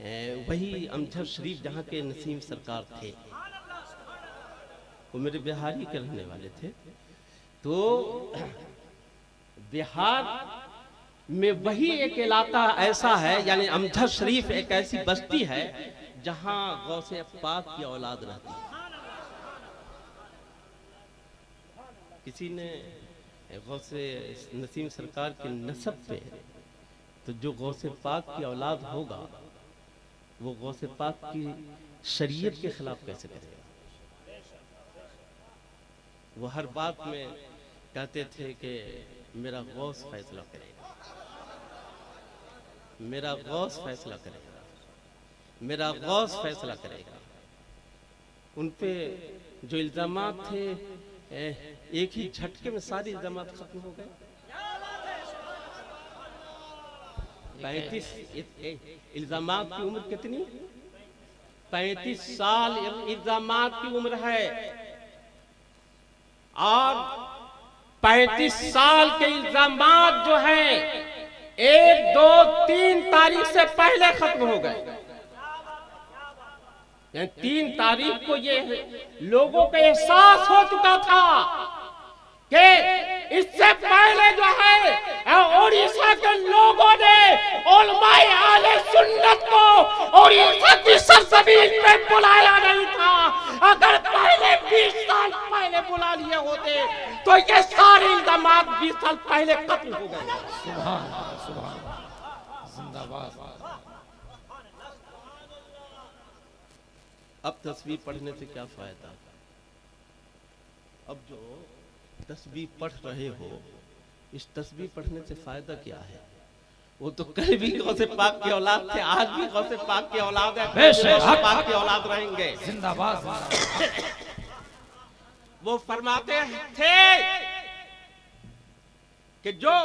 वही अमजद शरीफ जहाँ के नसीम सरकार थे, वो मेरे बिहारी के रहने वाले थे। तो बिहार में वही एक इलाका ऐसा है, यानी अमजद शरीफ एक ऐसी बस्ती है जहां गौसे पाक की औलाद रहती है। किसी ने गौसे नसीम सरकार के नसब पे, तो जो गौसे पाक की औलाद होगा वो गौसे पाक की शरीयत के खिलाफ कैसे करेगा? वो हर बात में कहते थे कि मेरा गौस फैसला करेगा, मेरा गौस फैसला करेगा, मेरा गौस फैसला करेगा। उन पे जो इल्जामात थे, एक ही झटके में सारे इल्जामात खत्म हो गए। 35 इल्जामात की उम्र कितनी? 35 साल इल्जामात की उम्र है, और 35 साल के इल्जामात जो हैं 1, 2, 3 तारीख से पहले खत्म हो गए। 3 तारीख को ये लोगों को एहसास हो चुका था कि इससे पहले जो है उड़ीसा के लोगों ने उलमाए आले सुन्नत को उड़ीसा की सरजमीन पे बुलाया नहीं था। अगर पहले 20 साल पहले बुला लिए होते तो ये सारे इल्जामात 20 साल पहले खत्म हो गए। सुभान अल्लाह, सुभान अल्लाह, जिंदाबाद। अब तस्वीर पढ़ने से क्या फायदा? अब जो तस्बीह पढ़ रहे हो, इस तस्बीह पढ़ने से फायदा क्या है? वो तो कल भी गौसे पाक की औलाद थे, आज भी गौसे पाक की औलाद है, गौसे पाक की औलाद रहेंगे। जिंदाबाद। वो फरमाते थे कि जो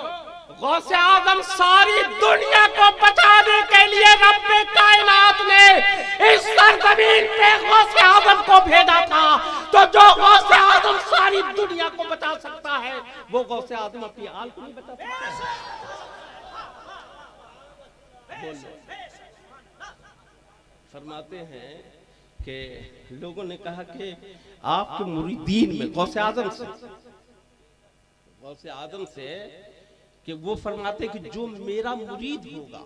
गौसे आजम सारी दुनिया को बचाने के लिए रब्बे कायनात ने इस सरजमीन पे गौसे आजम को भेजा था, तो जो गौसे आजम सारी दुनिया को बचा सकता है, वो गौसे आजम अपनी आल को नहीं बचा सकता। फरमाते हैं कि लोगों ने कहा कि आपके मुरीदीन में गौसे आजम से कि वो फरमाते कि जो मेरा मुरीद होगा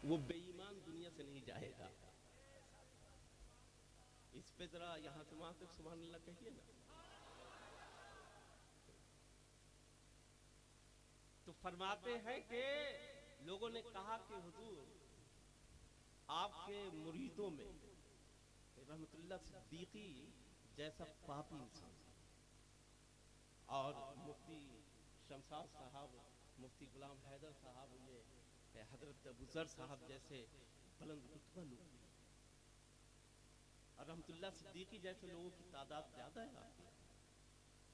वो बेईमान दुनिया से नहीं जाएगा। इस पे जरा यहां से वहां तक सुभान अल्लाह कहिए ना। तो फरमाते हैं कि लोगों ने कहा कि हुजूर आपके मुरीदों में रहमतुल्लाह सिद्दीकी जैसा पापी इंसान, और मुफ्ती शमशाद साहब, मुफ्ती गुलाम हैदर साहब, ये हजरत अबूजर साहब जैसे बुलंद रुतबा लोग, और रहमतुल्लाह सिद्दीकी जैसे लोगों की तादाद ज्यादा है आपकी,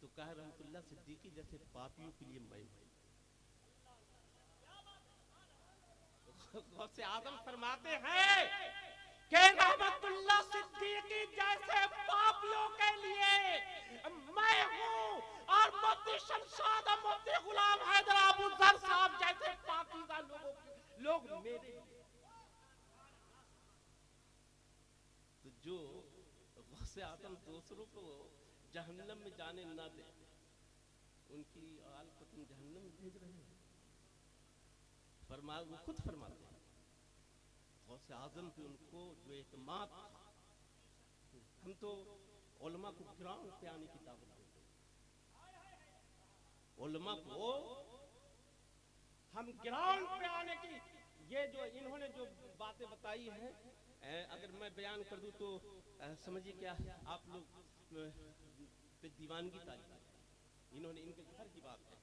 तो कहा रहमतुल्लाह सिद्दीकी जैसे पापियों के लिए मैं गौसे आजम फरमाते हैं कि रहमतुल्लाह सिद्दीकी जैसे पापियों के लिए मैं हूं, और मुफ्ती शमशाद, मुफ्ती गुलाम हैदर, अबूजर साहब जैसे पाकीज़ा लोग मेरे। तो जो गौसे आजम दूसरों को जहन्नम में जाने ना दे, उनकी आल को तुम जहन्नम में भेज रहे हो। वो खुद फरमाते हैं गौसे आजम पे उनको जो एतमाद था, हम तो उलमा को ग्राउंड पे आने की दावत देते हैं। उलमा को हम ग्राउंड पे आने की, ये जो इन्होंने जो बातें बताई हैं, अगर मैं बयान कर दूं तो समझिए क्या आप लोग पे दीवानगी तारीफ है। इन्होंने इनके घर की बात है,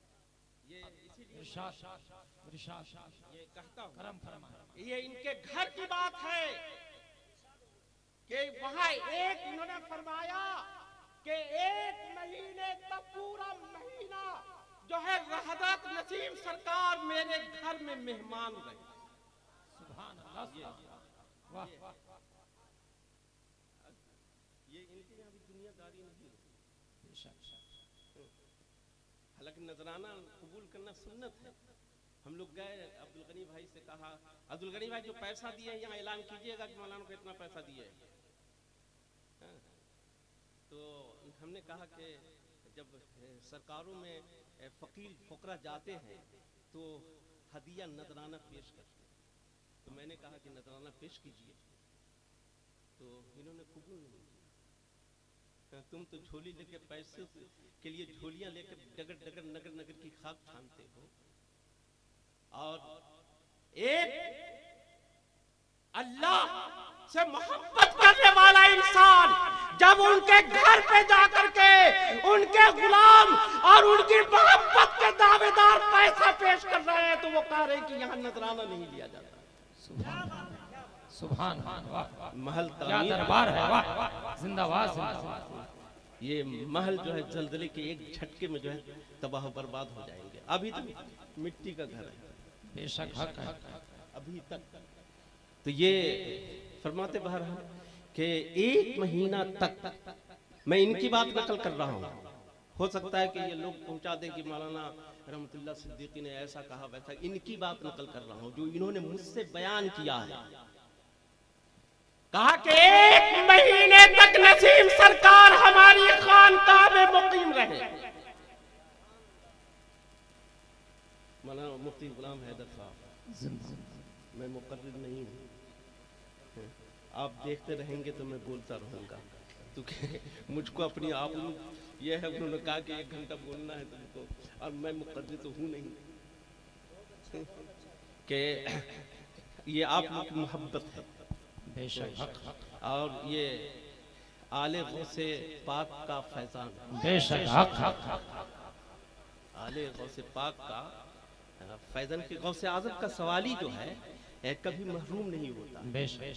ये इसीलिए ये कहता हूं, करम फरमाए, ये इनके घर की बात है कि वहां एक इन्होंने फरमाया कि 1 महीने का पूरा महीना जो है हजरत नसीम सरकार मेरे घर में मेहमान रहे। सुभान अल्लाह, वाह वाह। ये इनके यहाँ भी दुनियादारी नहीं है, हालांकि नजराना कबूल करना सुन्नत है, हम लोग गए, अब्दुल गनी भाई से कहा, अब्दुल गनी भाई जो पैसा दिए यहाँ ऐलान कीजिएगा कि मौलाना को इतना पैसा दिए। तो हमने कहा कि जब सरकारों में फकीर फकरा जाते हैं तो हदिया नजराना पेश करते हैं। तो मैंने कहा कि नजराना पेश कीजिए, तो इन्होंने कबूल नहीं किया। तुम तो झोली लेके पैसे के लिए झोलियां लेके डगर डगर नगर नगर की खाक छानते हो, और एक अल्लाह से मोहब्बत करने वाला इंसान जब उनके घर पे जाकर के उनके गुलाम और उनकी मोहब्बत के दावेदार पैसा पेश कर रहे हैं तो वो कह रहे हैं कि यहाँ नजराना नहीं लिया जाता। सुभान सुभान, महल क्या दरबार है, वाह जिंदाबाद जिंदाबाद। ये महल जो है जल्दले के एक झटके में जो है तबाह बर्बाद हो जाएंगे। अभी तो मिट्टी का घर है, बेशक हक है अभी तक। तो ये फरमाते बहरहाल कि 1 महीना तक मैं इनकी बात नकल कर रहा हूँ। हो सकता है कि ये लोग पहुंचा दें कि मौलाना रहमतुल्लाह सिद्दीकी ने ऐसा कहा वैसा, इनकी बात नकल कर रहा हूँ जो इन्होंने मुझसे बयान किया है। कहा कि 1 महीने तक नसीम सरकार हमारी खानकाह में मुकीम रहे। मौलाना मुफ्ती गुलाम हैदर साहब, मैं मुकर्रिर नहीं हूँ, आप देखते रहेंगे तो मैं बोलता रहूँगा, क्योंकि मुझको अपनी आप ये है, उन्होंने कहा कि 1 घंटा बोलना है तुमको, और मैं मुकर्रिर तो हूँ नहीं कि ये आप लोग की मोहब्बत है बेशक हक, और ये आले गौसे पाक का फैजान है। बेशक हक हक, आले गौसे पाक का फैजान के गौसे आजम का सवाली जो है कभी महरूम नहीं होता। बेशक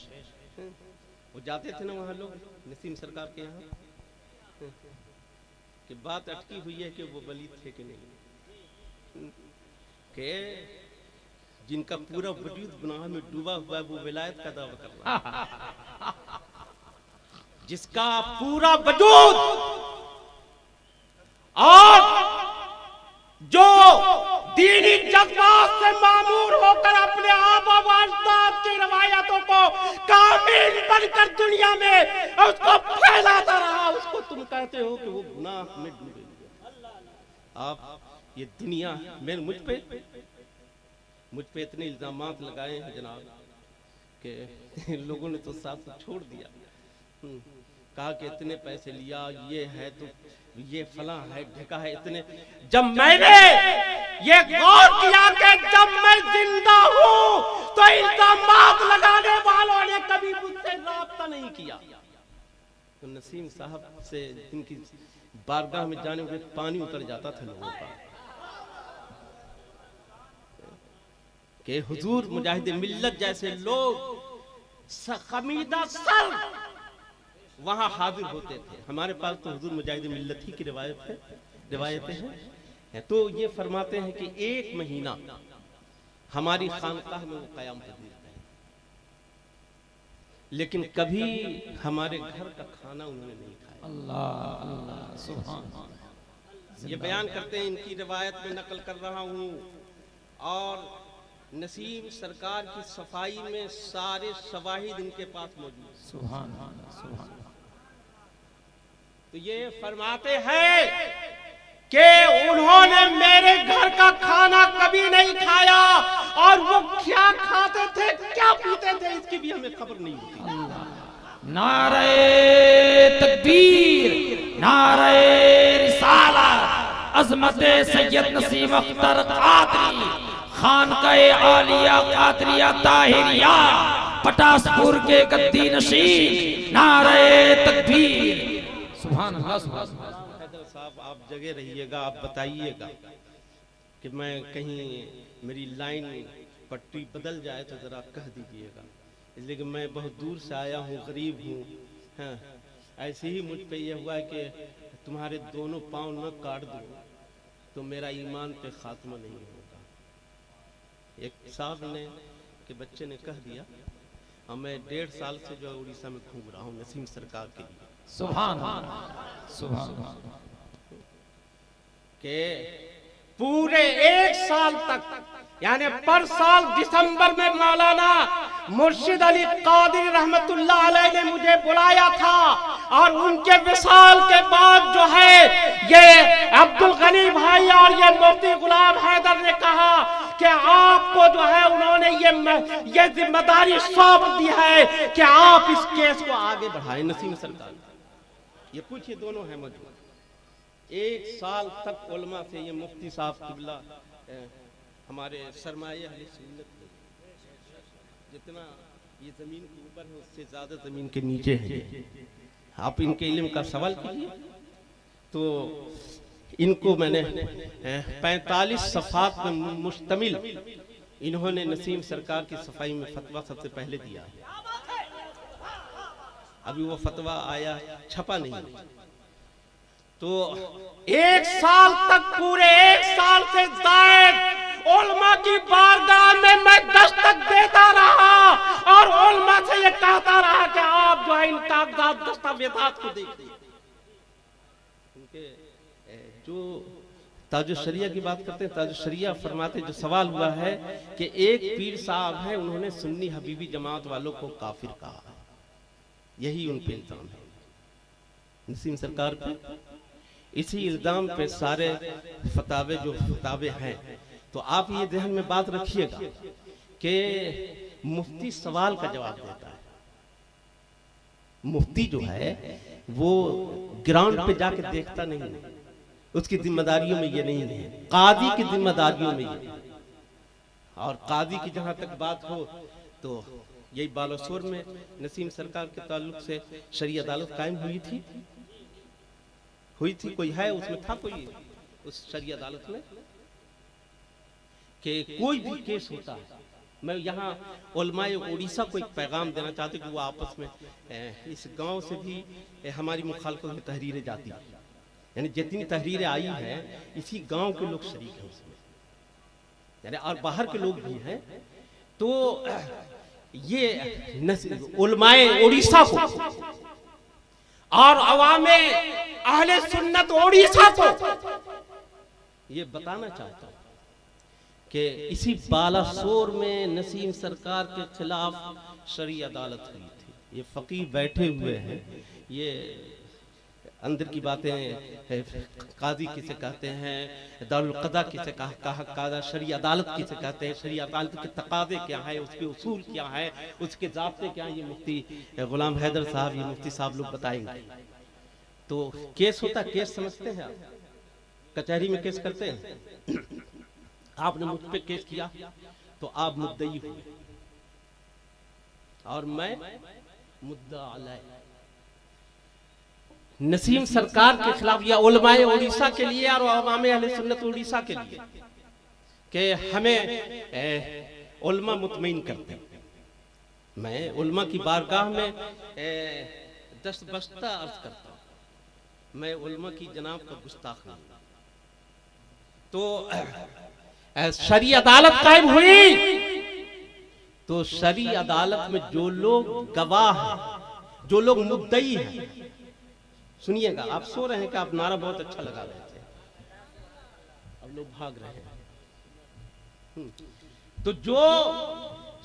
वो जाते थे ना वहाँ लोग नसीम सरकार के यहाँ, कि बात अटकी हुई है कि वो वली थे कि नहीं, कि जिनका पूरा वजूद गुनाह में डूबा हुआ है वो विलायत का दावा कर रहा है, जिसका पूरा वजूद और जो दीनी जज्बात से मामूर होकर अपने आबा व अजदाद की रवायतों को कामिल बनकर दुनिया में उसको फैलाता रहा, उसको तुम कहते हो कि वो गुनाह में डूबे हुए। आप ये दुनिया मेरे मुझ पे इतने इल्जामात लगाए हैं जनाब कि लोगों ने तो साथ छोड़ दिया, कहा कि इतने पैसे लिया, ये है तो ये फला है ढका है इतने। जब मैंने ये गौर किया कि जब मैं जिंदा हूँ तो इल्जामात लगाने वालों ने कभी मुझसे राब्ता नहीं किया। तो नसीम साहब से इनकी बारगाह में जाने में पानी उतर जाता था लोगों का कि हुजूर मुजाहिद मिल्लत जैसे लोग खमीदा सर वहां हाजिर होते थे। हमारे पास तो हुजूर मुजाहिद मिल्लत ही की रिवायतें हैं। तो ये फरमाते हैं कि 1 महीना हमारी खानकाह में वो कयाम पजीर रहे, लेकिन कभी हमारे घर का खाना उन्होंने नहीं खाया। अल्लाह अल्लाह सुभान। ये बयान करते हैं, इनकी रिवायत में नकल कर रहा हूँ, और नसीम सरकार की सफाई में सारे शवाहिद इनके पास मौजूद। सुभान सुभान। तो ये फरमाते हैं कि उन्होंने मेरे घर का खाना कभी नहीं खाया, और वो क्या खाते थे क्या पीते थे इसकी भी हमें खबर नहीं होती। नारे तकबीर, नारे रिसालत, अजमत सैयद नसीम अख्तर कादरी, खानकाए आलिया कादरिया ताहिरिया, पटासपुर के गद्दी नशीन, नारे तकबीर। सुभान अल्लाह सुभान। हैदर साहब आप जगह रहिएगा, आप बताइएगा कि मैं कहीं मेरी लाइन पट्टी बदल जाए तो जरा कह दीजिएगा, इसलिए कि मैं बहुत दूर से आया हूँ, गरीब हूँ। हाँ, ऐसे ही मुझ पे ये हुआ कि तुम्हारे दोनों पाँव न काट दो तो मेरा ईमान पे खात्मा नहीं होगा। एक साहब ने के बच्चे ने कह दिया, और मैं 1.5 साल से जो उड़ीसा में घूम रहा हूँ नसीम सरकार के लिए। सुभान सुभान। के पूरे 1 साल तक यानी पर साल दिसंबर में मौलाना मुर्शिद अली कादरी रहमतुल्लाह अलैह ने मुझे बुलाया था और उनके विसाल के बाद जो है ये अब्दुल गनी भाई और ये मुफ्ती गुलाम हैदर ने कहा कि आपको जो है उन्होंने ये जिम्मेदारी सौंप दी है कि आप इस केस को आगे बढ़ाएं। नसीम सरकार ये पूछिए, दोनों है मौजूद। 1 साल तक उलमा से ये मुफ्ती साहब किबला हमारे सरमाए अहले सुन्नत जितना ये जमीन के ऊपर है उससे ज्यादा जमीन के नीचे है। आप इनके इल्म का सवाल कीजिए तो इनको मैंने 45 सफ़ात में मुश्तमिल इन्होंने नसीम सरकार की सफाई में फतवा सबसे पहले दिया है। अभी वो फतवा आया, छपा नहीं। तो 1 साल तक, पूरे 1 साल से जायद उलमा की बारगाह में मैं दस्तक देता रहा और उलमा से ये कहता रहा कि आप जो है इन कागजात दस्तावेजात को देखिए। उनके जो ताज शरिया की बात करते हैं, ताज शरिया फरमाते जो सवाल हुआ है कि एक पीर साहब है, उन्होंने सुन्नी हबीबी जमात वालों को काफिर कहा, यही उन पे इल्जाम है नसीम सरकार पे। इसी इल्जाम पे सारे फतावे जो फतावे हैं, तो आप ये ध्यान में बात रखिएगा कि मुफ्ती सवाल का जवाब देता है। मुफ्ती जो है वो ग्राउंड पे जाके देखता नहीं है, उसकी जिम्मेदारियों में ये नहीं है, काजी की जिम्मेदारियों में ये। और काजी की जहां तक बात हो तो यही बालासोर में नसीम सरकार के ताल्लुक से शरीय अदालत कायम हुई थी। कोई है उसमें था कोई उस शरीय अदालत में कि कोई भी केस होता है। मैं यहाँ उलमाए उड़ीसा को एक पैगाम देना चाहती कि वो आपस में इस गांव से भी हमारी मुखालफत में तहरीरें जाती हैं, यानी जितनी तहरीरें आई हैं इसी गांव के लोग शरीक हैं उसमें, यानी और बाहर के लोग भी हैं। तो ये उलमाए उड़ीसा को और अवामे अहले सुन्नत उड़ीसा को ये बताना चाहता हूं कि इसी बालासोर में नसीम सरकार के खिलाफ शरई अदालत हुई थी। ये फकीह बैठे हुए हैं, ये अंदर की बातें, काजी किसे कहते हैं, दारुल क़ज़ा किसे कहा, शरई अदालत किसे कहते हैं, शरई अदालत के तकाज़े क्या है, उसके उसूल क्या है, उसके ज़ाब्ते क्या है, ये मुफ्ती गुलाम हैदर साहब, ये मुफ्ती साहब लोग बताएंगे। तो केस होता, केस समझते हैं आप, कचहरी में केस करते हैं। आपने मुझ पे केस किया तो आप मुद्दई हुए और मैं मुद्दा अलैह। नसीम सरकार के खिलाफ या उलमाए उड़ीसा के लिए और अवामे अहले सुन्नत उड़ीसा के लिए कि हमें उलमा मुतमईन करते हैं। मैं उलमा की बारगाह में दस्तबस्ता अर्ज करता हूँ, मैं उलमा की जनाब का गुस्ताख नहीं। तो शरई अदालत कायम हुई तो शरई अदालत में जो लोग गवाह हैं, जो लोग मुद्दई हैं, सुनिएगा, आप सो रहे हैं कि आप नारा बहुत अच्छा लगा रहे थे, अब लोग भाग रहे हैं। तो जो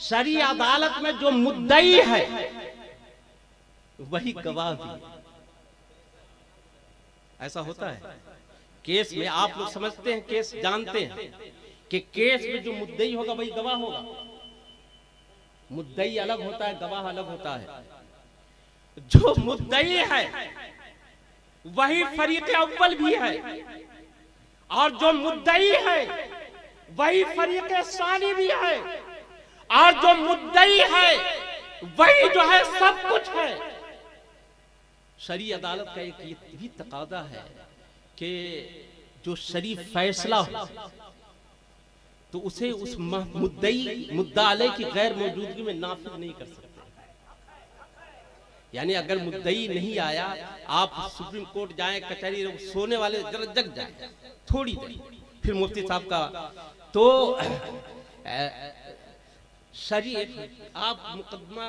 शरई अदालत में जो मुद्दई है वही गवाह भी। ऐसा होता है केस में, आप लोग समझते हैं, केस जानते हैं कि केस में जो मुद्दई होगा वही गवाह होगा। मुद्दई अलग होता है, गवाह अलग होता है। जो मुद्दई है वही फरीक अव्वल भी है और जो मुद्दई है वही फरीक सानी भी है और जो मुद्दई है वही जो है सब कुछ है। शरई अदालत का एक ये भी तकादा है कि जो शरीफ फैसला हो तो उसे उस मुद्दई मुद्दा अलैह की गैर मौजूदगी में नाफिज नहीं कर सकते। यानी अगर मुद्दई नहीं आया, आप सुप्रीम कोर्ट जाएं, कचहरी, सोने वाले जरा जग जाए थोड़ी देर, फिर मुफ्ती साहब का तो शरीफ आप मुकदमा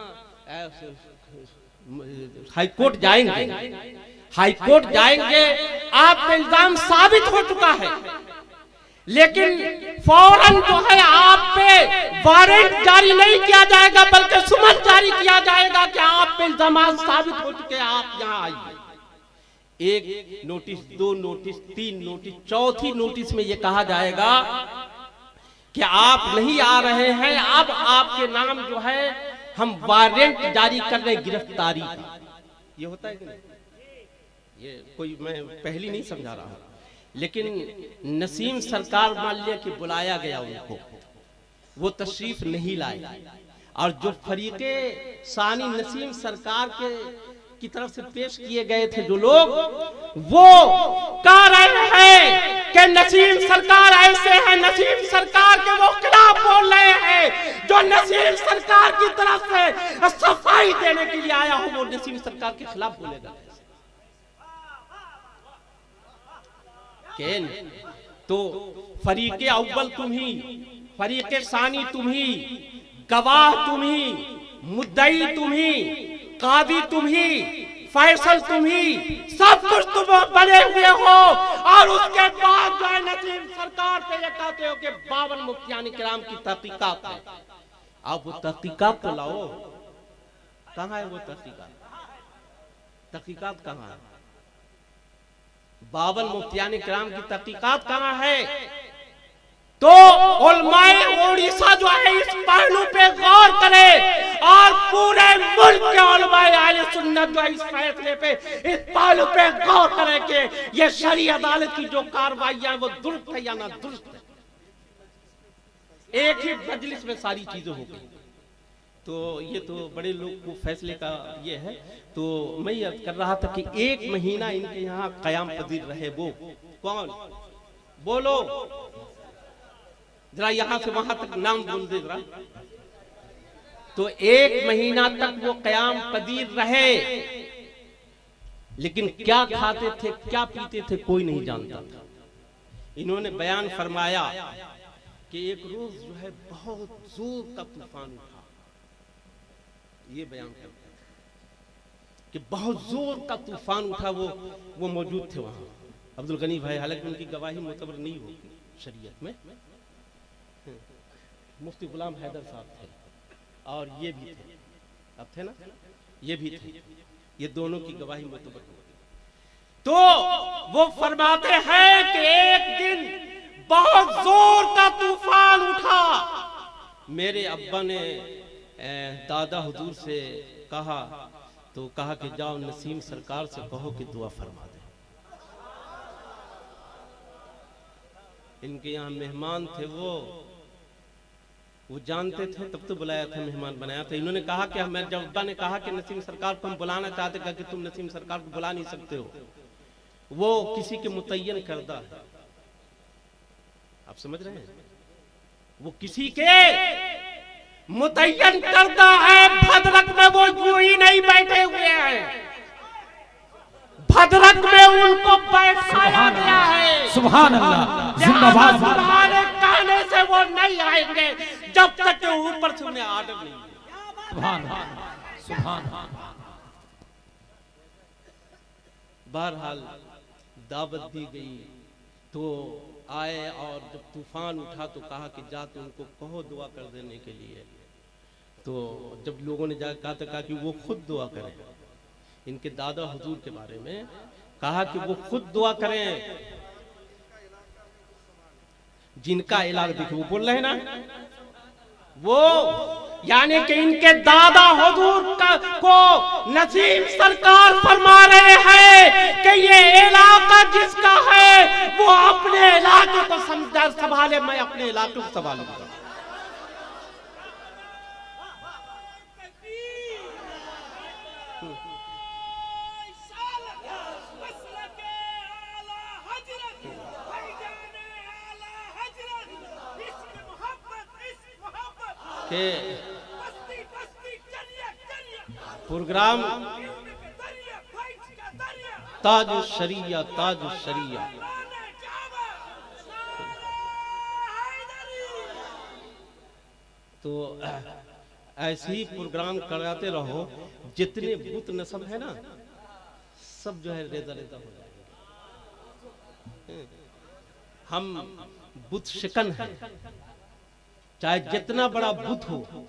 हाई कोर्ट जाएंगे, हाई कोर्ट जाएंगे, आप पे इल्जाम साबित हो चुका है, लेकिन फौरन जो है आप पे वारंट जारी नहीं किया जाएगा, बल्कि सुमन जारी किया जाएगा कि आप पे इल्जामात साबित हो चुके, आप यहाँ आइए। एक नोटिस, 2 नोटिस, 3 नोटिस, चौथी नोटिस में ये कहा जाएगा कि आप नहीं आ रहे हैं, अब आपके नाम जो है हम वारंट जारी कर रहे गिरफ्तारी का। ये होता है कि नहीं? ये कोई मैं पहली नहीं समझा रहा हूं, लेकिन नसीम सरकार मान लिया कि बुलाया गया उनको, वो तशरीफ नहीं लाए, और जो फरीके सानी नसीम सरकार के की तरफ से पेश किए गए थे जो लोग, वो कह रहे हैं कि नसीम सरकार ऐसे है, नसीम सरकार के वो खिलाफ बोल रहे हैं जो नसीम सरकार की तरफ से सफाई देने के लिए आया हो, वो नसीम सरकार के खिलाफ बोलेगा। तो फरीके अव्वल तुम ही, फरीके सानी तुम ही, गवाह तुम ही, मुद्दई तुम ही, कादी तुम ही, फैसल तुम ही, सब कुछ तुम बने हुए हो, और उसके बाद जो है नसीम सरकार से ये कहते हो कि 52 मुफ्तियान किराम की तहकीकात है। अब वो तहकीकात तो लाओ, कहाँ है वो तहकीकात? तहकीकात कहाँ है? 52 मुफ्तियान किराम की तहकीकात कहाँ है? तो उलमाए ओडिशा जो है इस पहलू पे गौर करे, और पूरे मुल्क के उलमाए अहले सुन्नत जो है इस फैसले पे, इस पहलू पे गौर करे कि ये शरई अदालत की जो कार्रवाइयां वो दुरुस्त है या ना दुरुस्त है। एक ही मजलिस में सारी चीजें हो गई, तो ये तो बड़े लोग को फैसले का ये है। तो मैं ये कर रहा था कि 1 महीना इनके यहाँ कयाम पजीर रहे, वो कौन? बोलो जरा, यहां से वहां तक नाम बोल दे जरा। तो 1 महीना तक वो कयाम पजीर रहे, लेकिन क्या खाते थे, क्या पीते थे, कोई नहीं जानता था। इन्होंने बयान फरमाया कि एक रोज जो है बहुत जोर का तूफान उठा, ये बयान करते कि बहुत जोर का तूफान उठा। वो मौजूद थे वहां, अब्दुल गनी भाई, हालांकि उनकी गवाही मुतबर नहीं होगी शरीयत में। मुफ्ती गुलाम हैदर साहब थे, और ये भी थे, अब थे ना, ये भी थे, ये दोनों की गवाही मुतबर होगी। तो वो फरमाते हैं कि एक दिन बहुत जोर का तूफान उठा, मेरे अब्बा ने दादा हुजूर से कहा, तो कहा कि जाओ नसीम सरकार से कहो कि दुआ फरमा दे। इनके यहाँ मेहमान थे, वो जानते थे, तब तो बुलाया था, मेहमान बनाया था। इन्होंने कहा कि हमें जब अब्बा ने कहा कि नसीम सरकार को हम बुलाना चाहते, कहा कि तुम नसीम सरकार को बुला नहीं सकते हो, वो किसी के मुतय्यन करदा है। आप समझ रहे हैं? वो किसी के मुतय्यन करदा है। भद्रक में वो यूं ही नहीं बैठे हुए हैं, भद्रक में उनको बैठाया गया है। सुभान अल्लाह, जिंदाबाद। तुम्हारे कहने से वो नहीं आएंगे जब तक के ऊपर से उन्हें आर्डर नहीं है। सुभान सुभान। बहरहाल दावत दी गई, तो आए, और जब तूफान उठा तो कहा कि जा तो उनको कहो दुआ कर देने के लिए। तो जब लोगों ने जाकर कहा तो कहा कि वो खुद दुआ करें, इनके दादा हुजूर के बारे में कहा कि वो खुद दुआ करें, जिनका इलाज देखो, वो बोल रहे हैं ना, वो यानी कि इनके दादा हुजूर को नसीम सरकार फरमा रहे हैं कि ये इलाका जिसका है वो अपने इलाके को संभाले, मैं अपने इलाके को संभालूंगा। प्रोग्राम ताज शरिया, ताज शरिया। तो ऐसे ही प्रोग्राम कराते रहो, जितने बुत नस्ब है ना, सब जो है रेजा रेजा हो जाएंगे। हम बुत शिकन है, चाहे जितना बड़ा बुत हो,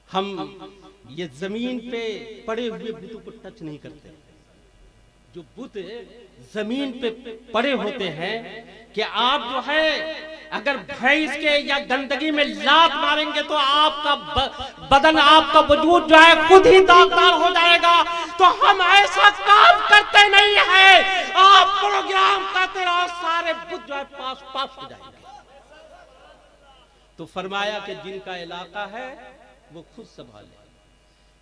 हम ये जमीन पे पड़े हुए बुतों को टच नहीं करते। जो बुत जमीन पे पड़े होते हैं कि आप जो है अगर भैंस के या गंदगी में लात मारेंगे तो आपका बदन, आपका वजूद जो है खुद ही दागदार हो जाएगा। तो हम ऐसा काम करते नहीं है, आप प्रोग्राम करते रहो, सारे बुत जो है पास पास हो जाएंगे। तो फरमाया कि जिनका इलाका है वो खुद संभाले।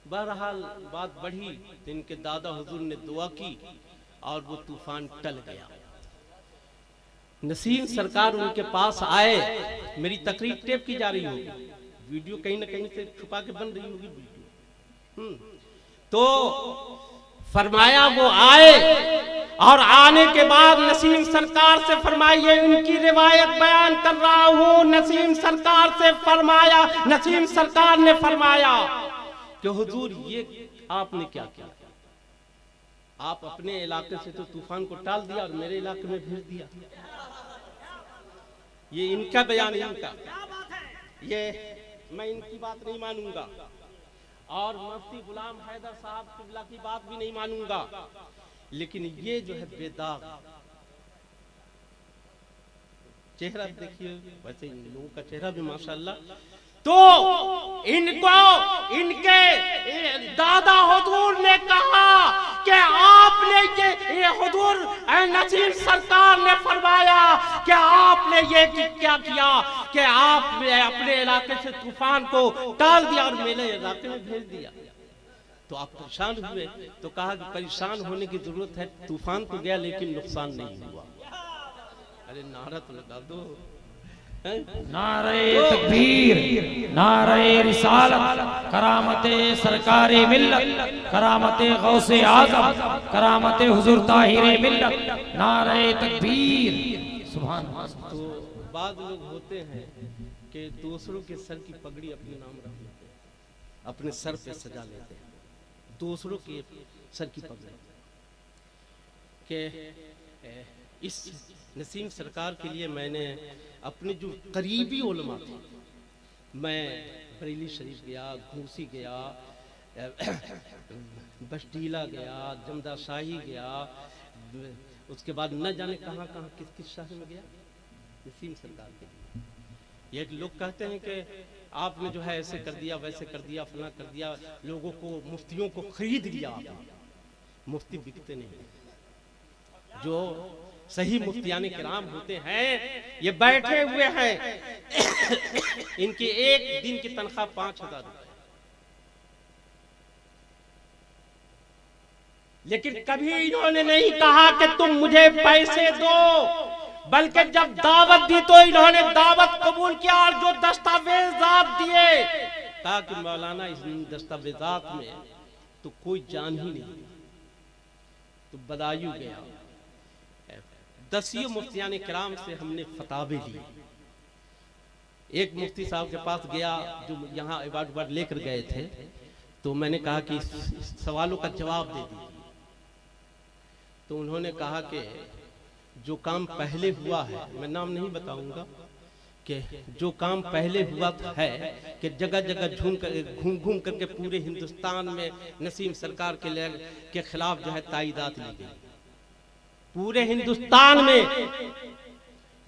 बहरहाल बात बढ़ी तो इनके दादा हुजूर ने दुआ की और वो तूफान टल गया। नसीम सरकार उनके पास आए, मेरी तकरीर टेप की जा रही होगी, वीडियो कहीं ना कहीं से छुपा के बन रही होगी वीडियो। तो फरमाया वो आए और आने के बाद नसीम सरकार से फरमाइए, उनकी रिवायत बयान कर रहा हूं। नसीम सरकार से फरमाया, नसीम सरकार ने फरमाया कि हुजूर ये आपने क्या किया, आप अपने इलाके से तो तूफान को टाल दिया और मेरे इलाके में भेज दिया। ये इनका बयान, इनका, ये मैं इनकी बात नहीं मानूंगा और मुफ्ती गुलाम हैदर साहब किबला की बात भी नहीं मानूंगा। लेकिन ये जो है बेदाग चेहरा देखिए, वैसे इन लोगों का चेहरा भी माशाल्लाह। तो इनको इनके दादा हुजूर ने कहा कि आपने ये हुजूर नसीम सरकार ने फरमाया कि आपने ये क्या किया कि आपने अपने इलाके से तूफान को टाल दिया और मेरे इलाके में भेज दिया। तो आप परेशान हुए, तो कहा कि परेशान होने की जरूरत है, तूफान तो गया लेकिन नुकसान नहीं हुआ। अरे नारा तो लगा दो, नारे तकबीर, नारे रिसालत, करामते सरकारे मिल्लत, करामते गौसे आज़म, करामते हुजूर ताहिरे मिल्लत, नारे तकबीर, सुभान अल्लाह। तो बाद लोग होते हैं कि दूसरों के सर की पगड़ी अपने नाम रख लेते हैं, अपने सर पे सजा लेते हैं दूसरों के सर की पगड़ी। के इस नसीम सरकार के लिए मैंने अपने जो करीबी उलमा थे, मैं बरेली शरीफ गया, घूसी गया, बशटीला गया, जमदा शाही गया, उसके बाद न जाने कहाँ कहाँ किस किस शहर में गया नसीम सरकार के लिए। ये लोग कहते हैं कि आपने जो है ऐसे कर दिया, वैसे कर दिया, फला कर दिया, लोगों को, मुफ्तियों को खरीद लिया आपने। मुफ्ती बिकते नहीं, जो सही मुफ्तियाने किराम होते हैं ये बैठे हुए हैं, इनकी एक दिन की तनख्वाह 5,000 रुपए, लेकिन कभी इन्होंने नहीं कहा कि तुम मुझे पैसे दो, बल्कि जब दावत दी तो इन्होंने दावत कबूल किया और जो दस्तावेजात दिए, कहा कि मौलाना इस दस्तावेजात में तो कोई जान ही नहीं। तो बदायूं गया, 10 मुफ्तियाने किराम से हमने फतावे लिए। एक मुफ्ती साहब के पास गया जो यहाँ अवार्ड लेकर गए थे, तो मैंने कहा कि इस सवालों का जवाब दे दीजिए। तो उन्होंने कहा कि जो काम पहले हुआ है, मैं नाम नहीं बताऊंगा, कि जो काम पहले हुआ है कि जगह जगह घूम घूम करके पूरे हिंदुस्तान में नसीम सरकार के खिलाफ जो है तायीदात ली गई। पूरे हिंदुस्तान में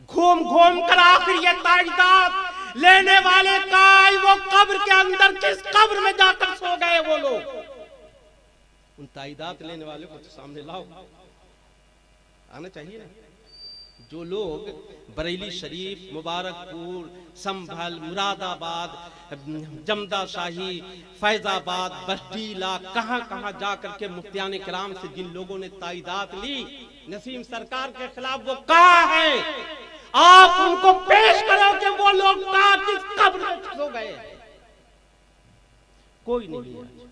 घूम घूम कर आखिर ये तायीदात लेने वाले का वो कब्र के अंदर किस कब्र में जाकर सो गए वो लोग। उन तायीदात लेने वाले को तो सामने लाओ, आना चाहिए ना। जो लोग बरेली शरीफ, मुबारकपुर, संभल, मुरादाबाद, जमदा शाही, फैजाबाद, बस्तीला, कहां कहां जाकर के मुफ्तियाने किराम से जिन लोगों ने तायीदात ली नसीम सरकार के खिलाफ, वो कहां है? आप उनको पेश करो कि वो लोग कहां किस कब्र में सो गए। कोई नहीं है,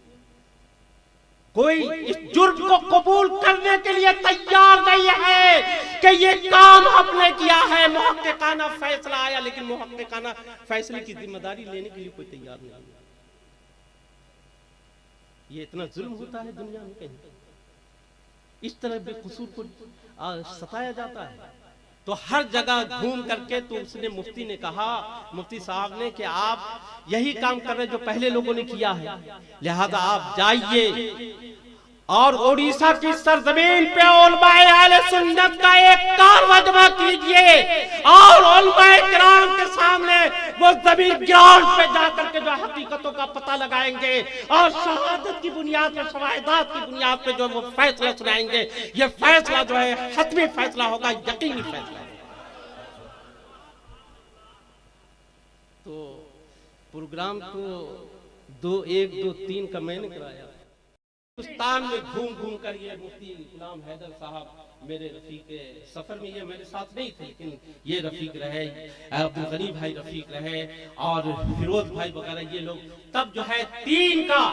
कोई इस जुर्म को कबूल करने के लिए तैयार नहीं है कि ये काम हमने किया है। मुहक्किकाना फैसला आया, लेकिन मुहक्किकाना फैसले की जिम्मेदारी लेने के लिए कोई तैयार नहीं है। ये इतना जुल्म होता है दुनिया में कहीं? इस तरह बेकसूर को सताया जाता है। तो हर जगह घूम करके तो उसने मुफ्ती ने कहा, मुफ्ती साहब ने, कि आप यही काम कर रहे जो पहले लोगों ने किया है, लिहाजा आप जाइए और उड़ीसा की सरजमीन पे उलमाए अहले सुन्नत का एक कारवा जमा कीजिए और उलमाए किराम के सामने वो जमीन ग्राउंड पे जाकर के जो हकीकतों का पता लगाएंगे और शहादत की बुनियाद पे, शवाहिदात की बुनियाद पे जो वो फैसला सुनाएंगे, ये फैसला जो है हतमी फैसला होगा, यकीनी फैसला है। तो प्रोग्राम तो 1, 2, 3 का मैंने कराया। हिंदुस्तान में घूम घूम कर ये मुफ्ती गुलाम हैदर साहब मेरे रफीक सफर में, ये मेरे साथ नहीं थे लेकिन ये रफीक रहे, अब्दुल गनी भाई रफीक रहे और फिरोज भाई वगैरह, ये लोग तब जो है 3 का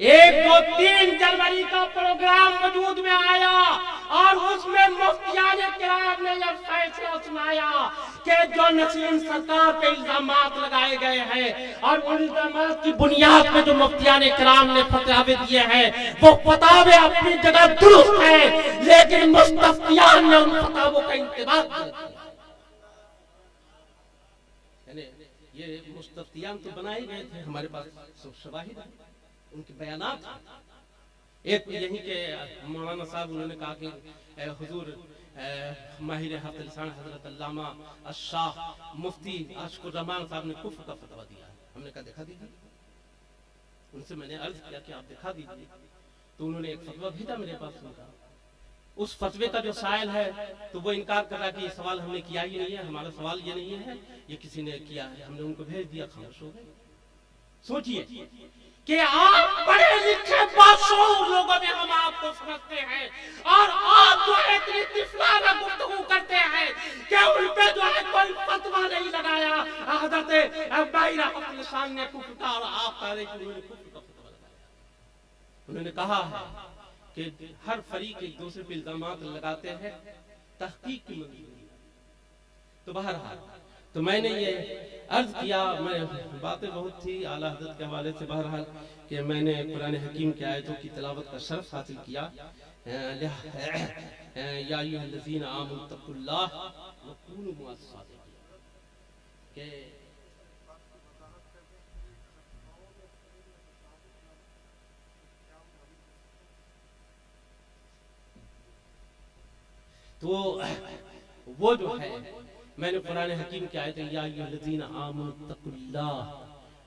1, 2, 3 जनवरी का प्रोग्राम वजूद में आया और उसमें मुफ्तियान किराम ने यह फैसला सुनाया कि जो नसीम सरकार पे इल्जामात लगाए गए हैं और उन इल्जामात की बुनियाद पे जो मुफ्तियान किराम ने फतवे दिए हैं वो फतवे अपनी जगह दुरुस्त है, लेकिन मुस्तफ्तियान ने उन फतवों का इंतबाह किया। ये मुस्तफ्तियान तो बनाए गए थे, हमारे पास शवाहिद है, उनके बयानात। एक यहीं के मौलाना साहब उन्होंने कहा कि हुजूर माहिर हफ्त लिसान हजरत अल्लामा अशाह मुफ्ती आशिकुर रहमान साहब ने कुफ्र का फतवा दिया है। हमने कहा दिखा दीजिए। उनसे मैंने अर्ज किया कि आप दिखा दीजिए, तो उन्होंने एक फतवा भेजा मेरे पास। उनका उस फतवे का जो साइल है तो वो इनकार कर रहा कि ये सवाल हमने किया ही नहीं है, हमारा सवाल ये नहीं है, ये किसी ने किया है। हमने उनको भेज दिया, खामोश हो गए। सोचिए कि आप बड़े लिखे बाशऊर लोगों में हम आपको समझते हैं और आप जो है इतनी तिफलाना गुफ्तगू करते हैं कि उन पे जो है कोई फतवा नहीं लगाया हज़रत माहिर हफ्त लिसान ने कुफ्र का, और आप कह रहे कि उन्होंने कुफ्र का फतवा लगाया। उन्होंने कहा है कि हर फरीक एक दूसरे पे इल्जामात लगाते हैं, तहकीक की मंजूरी। तो बहरहाल तो मैंने ये अर्ज किया, मैं बातें बहुत थी आला हज़रत के हवाले से, बहरहाल कि मैंने कुरान हकीम की आयतों की तिलावत का शर्फ हासिल किया। या अय्युहल्लज़ीना आमनु तक़ुल्लाह व कूनू मअस-सादिक़ीन, तो वो जो है मैंने कुरान हकीम की आयत या अय्युहल्लज़ीना आमनु तक़ुल्लाह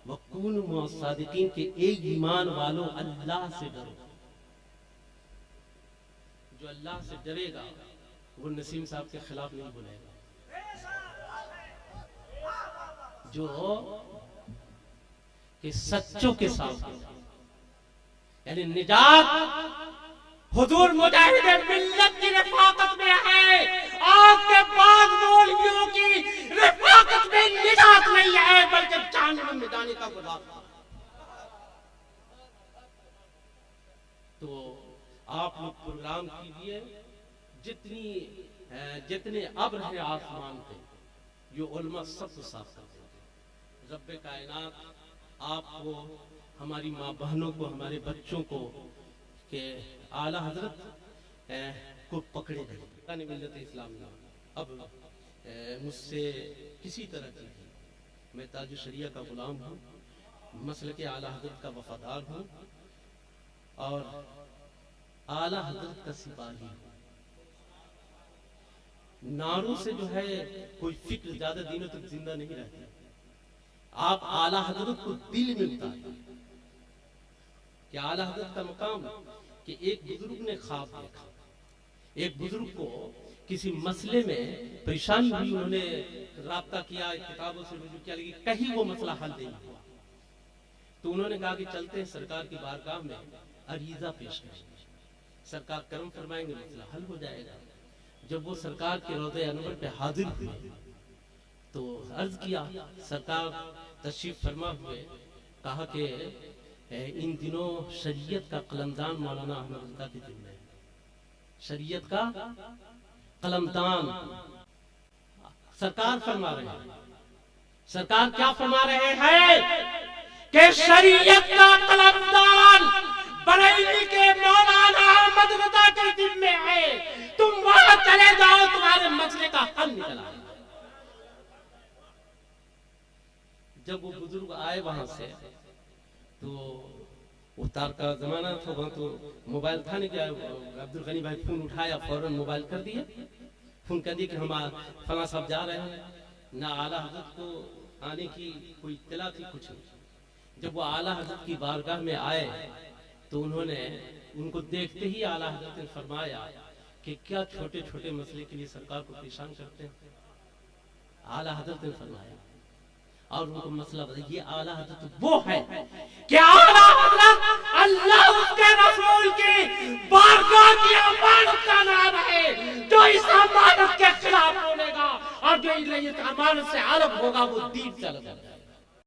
व कूनू मअस-सादिक़ीन के एक ईमान वालों अल्लाह से डरो। जो अल्लाह से डरेगा वो नसीम साहब के खिलाफ नहीं बोलेगा। जो कि सच्चों के साथ यानी निजात हुजूर मुजाहिद मिल्लत की रफाकत में है, आपके बाद मौलवियों की रफाकत में निजात नहीं है, बल्कि जहन्नम में जाने का खुदा। तो आप लोग प्रोग्राम कीजिए, जितने अब्र हैं आसमान पे, ये उलमा सब साफ कर देंगे। रब्बे कायनात आपको, हमारी माँ बहनों को, हमारे बच्चों को के आला हजरत को पकड़े रहे। मिल्लत इस्लाम ने अब मुझसे किसी तरह की, मैं ताज शरिया का गुलाम हूँ, मसल के आला हजरत का वफादार हूँ और आला हजरत का सिपाही हूँ। नारों से जो है कोई फिक्र ज्यादा दिनों तक जिंदा नहीं रहती। आप आला हजरत को दिल में उतारिए कि आला हजरत का मकाम कि एक बुजुर्ग ने ख्वाब देखा, एक बुजुर्ग को किसी मसले में परेशानी हुई, उन्होंने राब्ता किया, किताबों से रुजू किया, लेकिन कहीं वो मसला हल नहीं हुआ। तो उन्होंने कहा कि चलते हैं सरकार की बारगाह में अरीजा पेश करेंगे, सरकार करम फरमाएंगे, मसला हल हो जाएगा। जब वो सरकार के रोज़े अनवर पे हाजिर हुए तो अर्ज किया, सरकार तशरीफ फरमा हुए, कहा कि इन दिनों शरीयत का कलमदान मौलाना अहमद रज़ा के जिम्मे है। शरीयत का कलमदान सरकार फरमा रहे हैं। सरकार क्या फरमा रहे हैं कि शरीयत का कलमदान बरेली के मौलाना अहमद रज़ा के जिम्मे है। तुम वहां चले जाओ, तुम्हारे मसले का हल निकल आएगा। जब वो बुजुर्ग आए वहां से, तो उतार का जमाना था, वहां तो मोबाइल था नहीं। क्या अब्दुल गनी भाई फोन उठाया, फौरन मोबाइल कर दिया, फोन कर दिया कि हम फला साहब जा रहे हैं। ना आला हजरत को आने की कोई इत्तला थी, कुछ नहीं। जब वो आला हजरत की बारगाह में आए तो उन्होंने उनको देखते ही आला हजरत ने फरमाया कि क्या छोटे छोटे मसले के लिए सरकार को परेशान करते हैं। आला हजरत ने फरमाया और उनको मसला बताया। ये आला हजरत वो है कि आला हजरत अल्लाह उसके रसूल की बारगाह की अमानत का नाम है। जो इस अमानत के खिलाफ बोलेगा और जो इस अमानत से अलग होगा वो दीन चल जाएगा।